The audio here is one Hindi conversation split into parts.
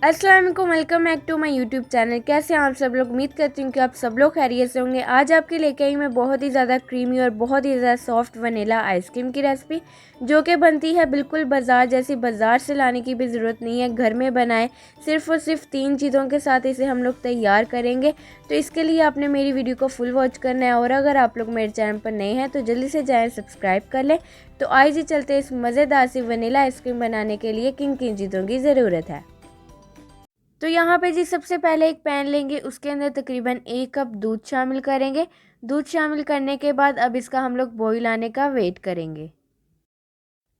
अस्सलाम वालेकुम, welcome back to my YouTube channel. कैसे हैं आप सब लोग? उम्मीद करती हूँ कि आप सब लोग खैरियत से होंगे। आज आपके लेके आई मैं बहुत ही ज़्यादा क्रीमी और बहुत ही ज़्यादा सॉफ्ट वनीला आइसक्रीम की रेसिपी, जो कि बनती है बिल्कुल बाज़ार जैसी। बाज़ार से लाने की भी ज़रूरत नहीं है, घर में बनाएं। सिर्फ और सिर्फ 3 चीज़ों के साथ इसे हम लोग तैयार करेंगे। तो इसके लिए आपने मेरी वीडियो को फुल वॉच करना है, और अगर आप लोग मेरे चैनल पर नए हैं तो जल्दी से जाएँ सब्सक्राइब कर लें। तो आइए चलते इस मज़ेदार सी वनीला आइसक्रीम बनाने के लिए किन किन चीज़ों की ज़रूरत है। तो यहाँ पे जी सबसे पहले एक पैन लेंगे, उसके अंदर तकरीबन 1 कप दूध शामिल करेंगे। दूध शामिल करने के बाद अब इसका हम लोग बॉईल आने का वेट करेंगे।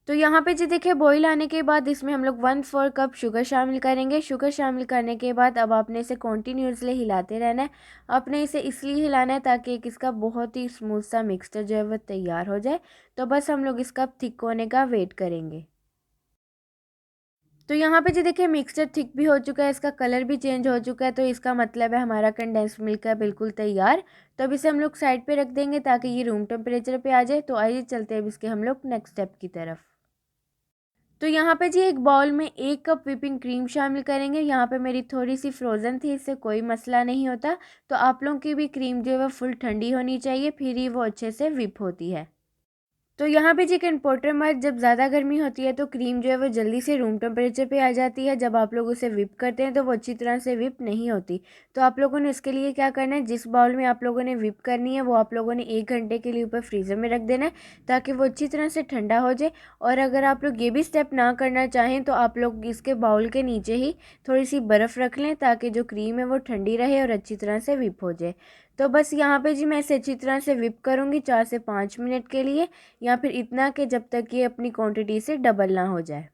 तो यहाँ पे जी देखिए, बॉईल आने के बाद इसमें हम लोग 1/4 कप शुगर शामिल करेंगे। शुगर शामिल करने के बाद अब आपने इसे कॉन्टीन्यूसली हिलाते रहना है। आपने इसे इसलिए हिलाना है ताकि एक इसका बहुत ही स्मूथ सा मिक्सचर जो है वो तैयार हो जाए। तो बस हम लोग इसका थिक होने का वेट करेंगे। तो यहाँ पे जी देखिए, मिक्सचर थिक भी हो चुका है, इसका कलर भी चेंज हो चुका है। तो इसका मतलब है हमारा कंडेंस्ड मिल्क है बिल्कुल तैयार। तो अब इसे हम लोग साइड पे रख देंगे ताकि ये रूम टेम्परेचर पे आ जाए। तो आइए चलते हैं अब इसके हम लोग नेक्स्ट स्टेप की तरफ। तो यहाँ पे जी एक बाउल में 1 कप व्हिपिंग क्रीम शामिल करेंगे। यहाँ पे मेरी थोड़ी सी फ्रोज़न थी, इससे कोई मसला नहीं होता। तो आप लोगों की भी क्रीम जो है वो फुल ठंडी होनी चाहिए, फिर ही वो अच्छे से व्हिप होती है। तो यहाँ पे चिकन पोटर मर्ज, जब ज़्यादा गर्मी होती है तो क्रीम जो है वो जल्दी से रूम टेम्परेचर पे आ जाती है। जब आप लोग उसे विप करते हैं तो वो अच्छी तरह से विप नहीं होती। तो आप लोगों ने इसके लिए क्या करना है, जिस बाउल में आप लोगों ने विप करनी है वो आप लोगों ने 1 घंटे के लिए ऊपर फ्रीज़र में रख देना है, ताकि वो अच्छी तरह से ठंडा हो जाए। और अगर आप लोग ये भी स्टेप ना करना चाहें तो आप लोग इसके बाउल के नीचे ही थोड़ी सी बर्फ़ रख लें, ताकि जो क्रीम है वो ठंडी रहे और अच्छी तरह से विप हो जाए। तो बस यहाँ पे जी मैं इसे अच्छी तरह से विप करूँगी 4 से 5 मिनट के लिए, या फिर इतना कि जब तक ये अपनी क्वांटिटी से डबल ना हो जाए।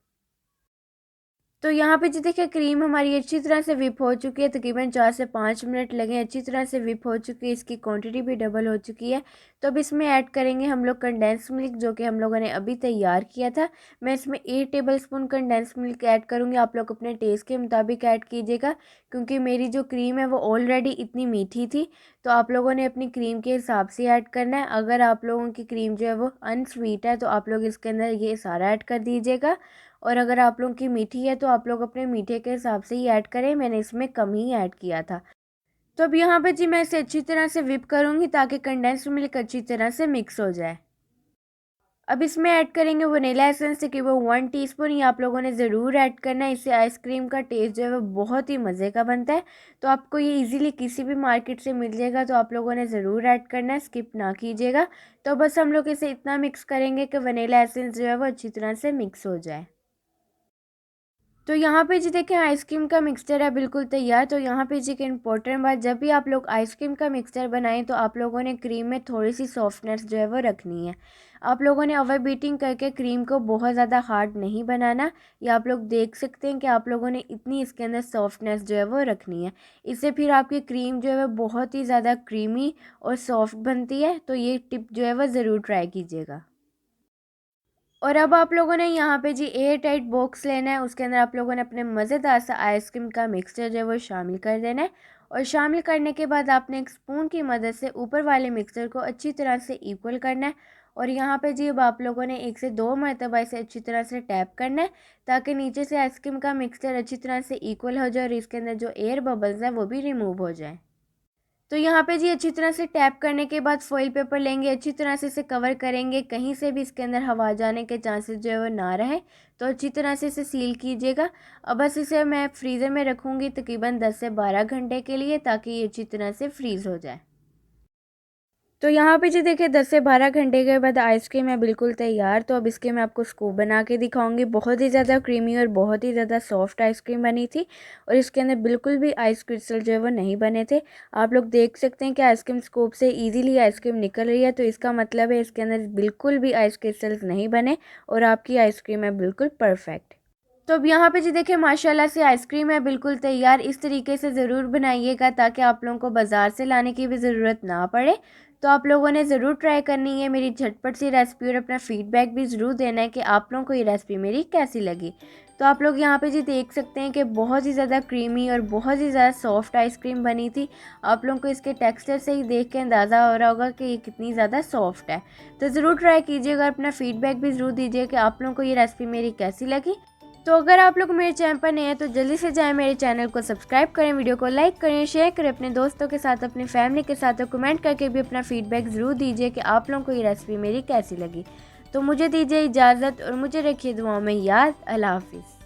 तो यहाँ पे जी देखिए, क्रीम हमारी अच्छी तरह से विप हो चुकी है। तकरीबन 4 से 5 मिनट लगे, अच्छी तरह से विप हो चुकी है, इसकी क्वांटिटी भी डबल हो चुकी है। तो अब इसमें ऐड करेंगे हम लोग कंडेंस मिल्क, जो कि हम लोगों ने अभी तैयार किया था। मैं इसमें 8 टेबलस्पून कंडेंस मिल्क ऐड करूँगी। आप लोग अपने टेस्ट के मुताबिक ऐड कीजिएगा, क्योंकि मेरी जो क्रीम है वो ऑलरेडी इतनी मीठी थी। तो आप लोगों ने अपनी क्रीम के हिसाब से ऐड करना है। अगर आप लोगों की क्रीम जो है वो अनस्वीट है तो आप लोग इसके अंदर ये सारा ऐड कर दीजिएगा। और अगर आप लोगों की मीठी है तो आप लोग अपने मीठे के हिसाब से ही ऐड करें, मैंने इसमें कम ही ऐड किया था। तो अब यहाँ पे जी मैं इसे अच्छी तरह से विप करूँगी ताकि कंडेंस्ड मिल्क अच्छी तरह से मिक्स हो जाए। अब इसमें ऐड करेंगे वनीला एसेंस, तकरीबन 1 टीस्पून। ये आप लोगों ने ज़रूर ऐड करना है, इससे आइसक्रीम का टेस्ट जो है वो बहुत ही मज़े का बनता है। तो आपको ये इजीली किसी भी मार्केट से मिल जाएगा, तो आप लोगों ने ज़रूर ऐड करना है, स्किप ना कीजिएगा। तो बस हम लोग इसे इतना मिक्स करेंगे कि वनीला एसेंस जो है वो अच्छी तरह से मिक्स हो जाए। तो यहाँ पे जी देखिए, आइसक्रीम का मिक्सचर है बिल्कुल तैयार। तो यहाँ पे जी एक इम्पोर्टेंट बात, जब भी आप लोग आइसक्रीम का मिक्सचर बनाएं तो आप लोगों ने क्रीम में थोड़ी सी सॉफ्टनेस जो है वो रखनी है। आप लोगों ने ओवर बीटिंग करके क्रीम को बहुत ज़्यादा हार्ड नहीं बनाना। ये आप लोग देख सकते हैं कि आप लोगों ने इतनी इसके अंदर सॉफ्टनेस जो है वो रखनी है। इससे फिर आपकी क्रीम जो है वो बहुत ही ज़्यादा क्रीमी और सॉफ्ट बनती है। तो ये टिप जो है वो ज़रूर ट्राई कीजिएगा। और अब आप लोगों ने यहाँ पे जी एयर टाइट बॉक्स लेना है, उसके अंदर आप लोगों ने अपने मज़ेदार सा आइसक्रीम का मिक्सचर जो है वो शामिल कर देना है। और शामिल करने के बाद आपने एक स्पून की मदद से ऊपर वाले मिक्सचर को अच्छी तरह से इक्वल करना है। और यहाँ पे जी अब आप लोगों ने 1 से 2 मरतबा इसे अच्छी तरह से टैप करना है, ताकि नीचे से आइसक्रीम का मिक्सचर अच्छी तरह से इक्वल हो जाए और इसके अंदर जो एयर बबल्स हैं वो भी रिमूव हो जाए। तो यहाँ पे जी अच्छी तरह से टैप करने के बाद फॉइल पेपर लेंगे, अच्छी तरह से इसे कवर करेंगे, कहीं से भी इसके अंदर हवा जाने के चांसेस जो है वो ना रहे। तो अच्छी तरह से इसे सील कीजिएगा। अब बस इसे मैं फ्रीज़र में रखूँगी तकरीबन 10 से 12 घंटे के लिए, ताकि ये अच्छी तरह से फ्रीज़ हो जाए। तो यहाँ पे जी देखिए, 10 से 12 घंटे के बाद आइसक्रीम है बिल्कुल तैयार। तो अब इसके मैं आपको स्कूप बना के दिखाऊंगी। बहुत ही ज़्यादा क्रीमी और बहुत ही ज़्यादा सॉफ्ट आइसक्रीम बनी थी, और इसके अंदर बिल्कुल भी आइस क्रिस्टल जो है वो नहीं बने थे। आप लोग देख सकते हैं कि आइसक्रीम स्कूप से ईजिली आइसक्रीम निकल रही है। तो इसका मतलब है इसके अंदर बिल्कुल भी आइस क्रिस्टल्स नहीं बने, और आपकी आइसक्रीम है बिल्कुल परफेक्ट। तो अब यहाँ पे जी देखिए, माशाल्लाह से आइसक्रीम है बिल्कुल तैयार। इस तरीके से ज़रूर बनाइएगा ताकि आप लोगों को बाज़ार से लाने की भी ज़रूरत ना पड़े। तो आप लोगों ने ज़रूर ट्राई करनी है मेरी झटपट सी रेसिपी, और अपना फीडबैक भी ज़रूर देना है कि आप लोगों को ये रेसिपी मेरी कैसी लगी। तो आप लोग यहाँ पे जी देख सकते हैं कि बहुत ही ज़्यादा क्रीमी और बहुत ही ज़्यादा सॉफ्ट आइसक्रीम बनी थी। आप लोगों को इसके टेक्सचर से ही देख के अंदाज़ा हो रहा होगा कि ये कितनी ज़्यादा सॉफ्ट है। तो ज़रूर ट्राई कीजिएगा, अपना फीडबैक भी ज़रूर दीजिए कि आप लोगों को ये रेसिपी मेरी कैसी लगी। तो अगर आप लोग मेरे चैनल पर नए हैं तो जल्दी से जाएं मेरे चैनल को सब्सक्राइब करें, वीडियो को लाइक करें, शेयर करें अपने दोस्तों के साथ, अपनी फैमिली के साथ, और कमेंट करके भी अपना फीडबैक ज़रूर दीजिए कि आप लोगों को ये रेसिपी मेरी कैसी लगी। तो मुझे दीजिए इजाज़त और मुझे रखिए दुआओं में याद। अल्लाह हाफिज़।